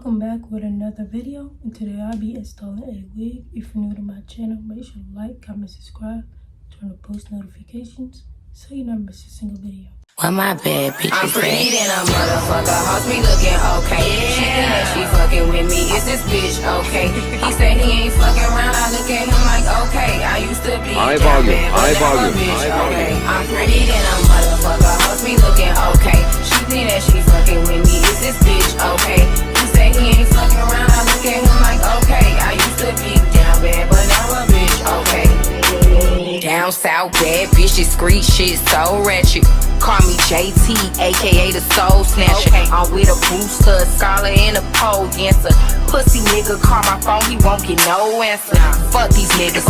Welcome back with another video, and today I'll be installing a wig. If you're new to my channel, make sure to like, comment, subscribe, turn on post notifications so you never miss a single video. Why my bad bitch I'm pretty than a motherfucker, hoes be looking okay. She think that she fucking with me, is this bitch okay? He said he ain't fucking around, I look at him like okay. I used to be high down volume, bad, but high now volume, a bitch high okay. volume. I'm pretty than a motherfucker, hoes be looking okay. She think that she fucking with me, is this bitch okay? He said he ain't fucking around, I look at him like okay. I used to be down bad, but now a bitch okay. Down south bad bitches, street shit so ratchet. Call me JT, aka the Soul Snatcher. Okay. I'm with a booster, a scholar, and a pole dancer. Pussy nigga call my phone, he won't get no answer. Fuck these niggas,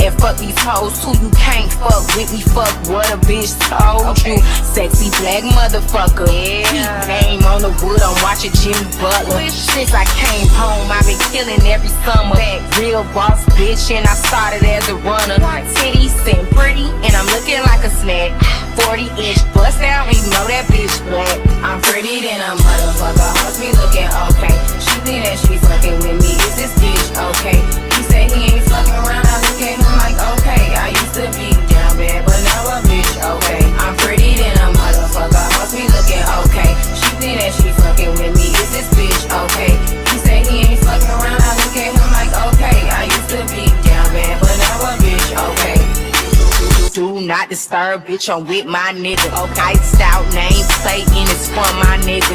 and fuck these hoes too. You can't fuck with me, fuck what a bitch told you. Sexy black motherfucker, yeah. Name on the wood, I'm watching Jimmy Butler. Since I came home, I've been killing every summer. Real boss bitch, and I started as a runner. Titties and pretty, and I'm looking like a snack. 40-inch bust out, you know that bitch black. I'm pretty than a motherfucker, hoes be looking okay. She think that she fucking with me, is this bitch okay? He say he ain't fucking around, I look at him like okay. I used to be down bad, but now a bitch okay. I'm pretty than a motherfucker, hoes be looking okay. She think that she fucking with me, is this bitch okay? He say he ain't fucking around, I look at him like okay. I used to be down bad, but now a bitch okay. Do not disturb, bitch, I'm with my nigga. Okay, stout name plate and it's from my nigga.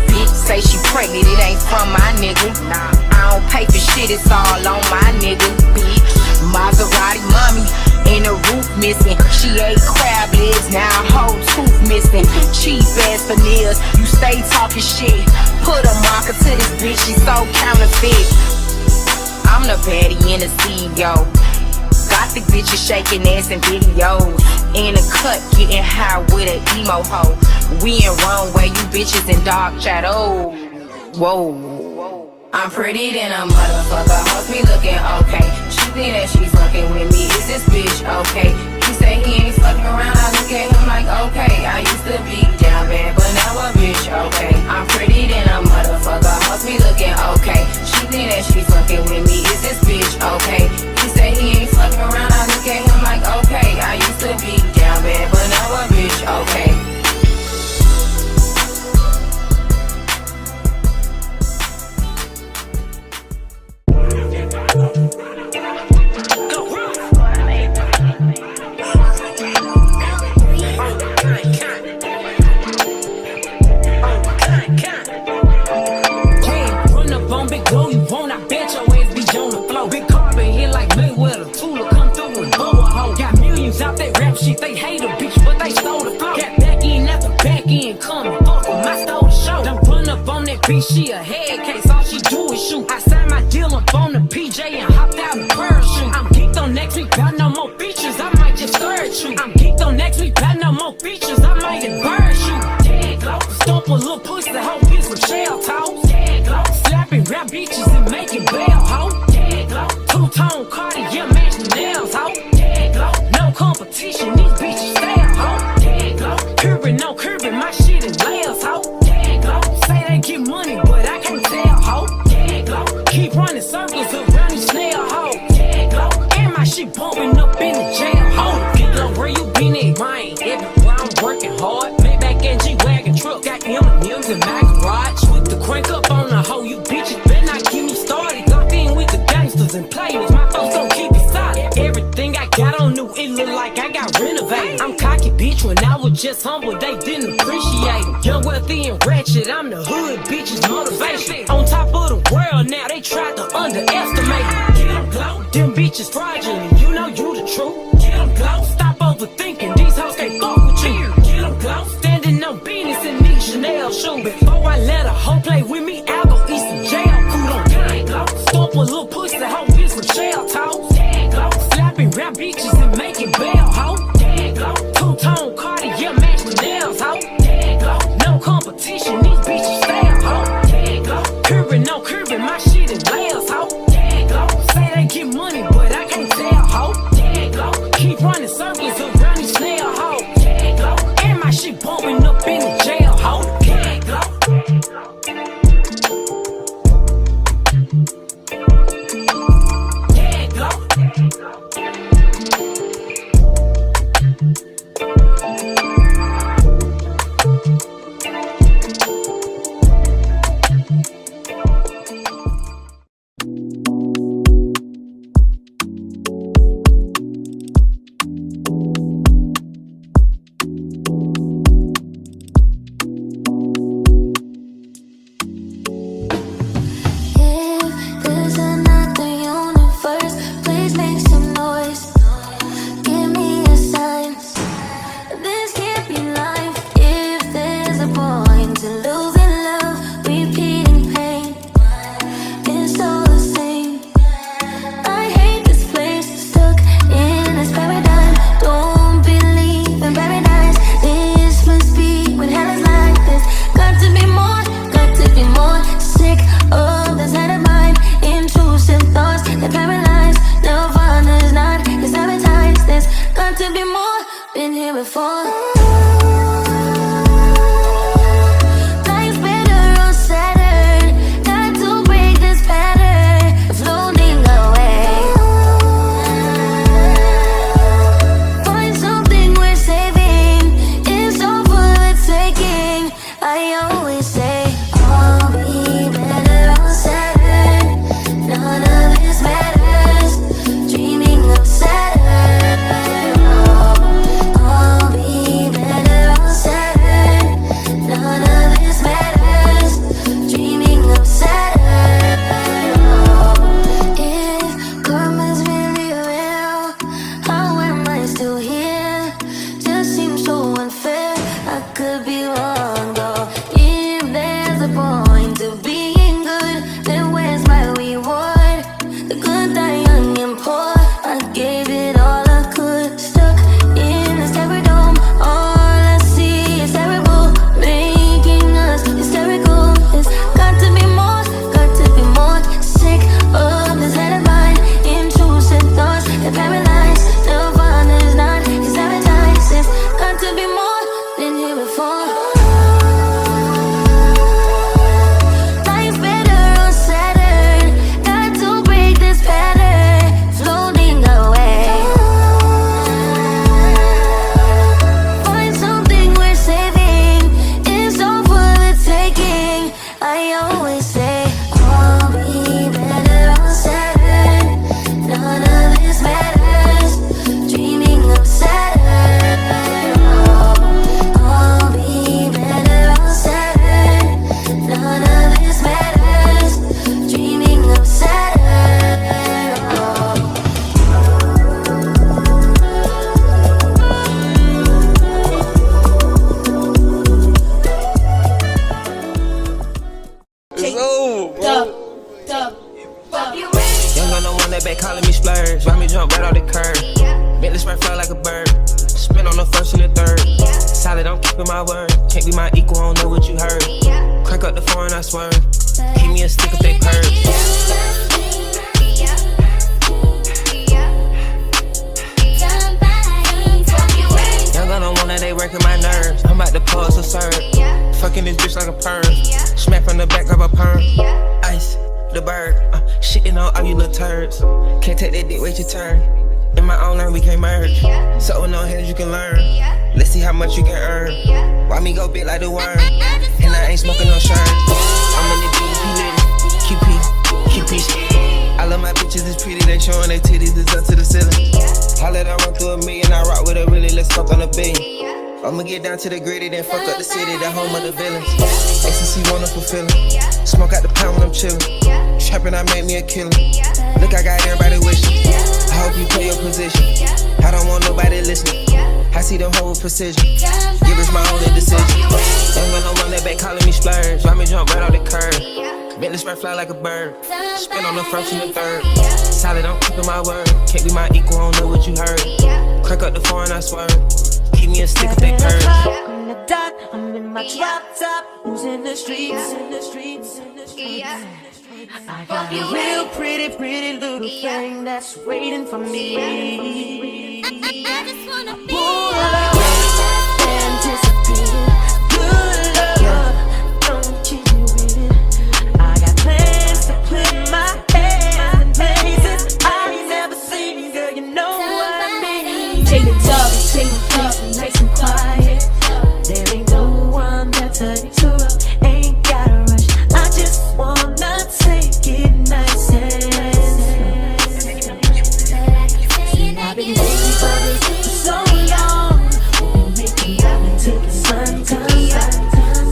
Bitch say she pregnant, it ain't from my nigga. I don't pay for shit, it's all on my nigga. Bitch, Maserati mommy, and the roof missing. She ate crab legs, now a whole tooth missing. Cheap ass veneers, you stay talking shit. Put a marker to this bitch, she so counterfeit. I'm the baddie and the CEO. Gothic bitches shaking ass in videos. In a cut, getting high with an emo hoe. We in runway, you bitches in dark shadow. Whoa. I'm pretty than a motherfucker, hoes be looking okay. She think that she fucking with me, is this bitch okay? He say he ain't fucking around, I look at him like okay. I used to be down bad, but now a bitch okay. I'm pretty than a motherfucker, hoes be looking okay. She think that she fucking with me, is this bitch okay? He say he ain't fucking around, I look at him like okay. I used to be down bad, but now a bitch okay. Out that rap shit, they hate a bitch, but they stole the flow. Got back in after back in, coming, fuck with my stole the show. Done run up on that bitch, she a head case, all she do is shoot. I signed my deal up on the PJ and hopped out in parachute. I'm geeked on next week, got no more features, I might just scourge you. I'm geeked on next week, got no more features, I might embarrass you. Dead glow, stomp a little pussy, the whole bitch with shell toes. Dead glow, slapping rap bitches and making bail, ho. Dead glow, two-tone Cartier, match the nails, ho. Dead glow, no competition, these bitches fail, ho. Dead glow, curbing, no curbing, my shit is layers, ho. Dead glow, say they get money, but I can't tell, ho. Dead glow, keep running circles around these snail, ho. Dead glow, and my shit bumping up in the jail, ho. Get low, where you been at, mine? Everywhere I'm working hard. Maybach and G-Wagon truck, got M&M's in my garage. With the crank up on the hoe, you bitches better not get me started. Locked in with the gangsters and players, my folks don't keep it solid. Everything I got on new, it look like I got renovated. I'm cocky, bitch, when I was just humble, they didn't appreciate it. Young, wealthy, and ratchet, I'm the hood, bitches, motivation. On top of the world now, they tried to underestimate me. Get them glow, them bitches fraudulent, you know you the truth. Get them glow, stop overthinking, these hoes can't fuck with you. Get them glow, standing on business in these Chanel shoes. Before I let a hoe play with me, I'll go eat some jail food on gang glow. Stomp a little pussy, hoe bitch with shell toes. Dead glow, slapping rap bitches and making bail, ho. Dead glow, two-tone Cartier, match the nails, ho. Dead glow, no competition, these bitches fail, ho. Dead glow, curbing, no curbing, my shit is layers, ho. Dead glow, say they get money, but I can't tell, ho. Dead glow, keep running circles around these snail, ho. Dead glow, and my shit bumping up in the jail, ho. Dead glow. here before. I'ma get down to the gritty, then fuck up the city, the home of the villains. Ecstasy, wonderful feeling. Smoke out the pound when I'm chillin'. Trappin', I make me a killer. Look, I got everybody wishing. I hope you play your position. I don't want nobody listening. I see them whole precision. Give us my only decision. Ain't got no one that back calling me splurge. Why me jump right off the curb? Bentley spread fly like a bird. Spin on the first and the third. Solid, I'm keeping my word. Can't be my equal, I don't know what you heard. Crack up the foreign, I swear. Keep me a stick if they purge. On the dot, I'm in my drop top. Who's in the streets? I got a real pretty little thing that's waiting for me. I just wanna be Pull up, anticipating good love. Don't keep me waiting. I got plans to put my head in places I ain't never seen. Girl, you know what I mean. Take the talk, nice and quiet. There ain't no one better to up. Ain't gotta rush. I just wanna take it nice and slow. See, I've been waiting for this for so long. We'll be making love until the sun comes out.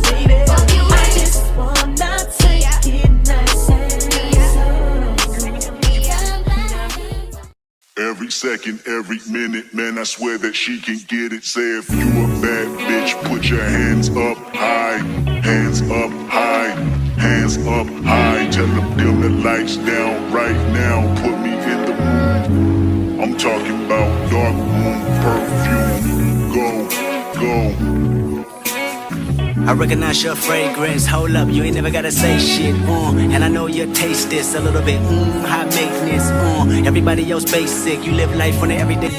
Baby, I just wanna take it nice and slow. Every second, every minute, man, I swear that she can get it. Say if you a bad bitch, put your hands up high. Hands up high. Hands up high. Tell them dim the lights down right now. Put me in the mood. I'm talking about dark room perfume. Go. I recognize your fragrance. Hold up, you ain't never gotta say shit. And I know your taste is a little bit high maintenance. Everybody else basic. You live life on the everyday.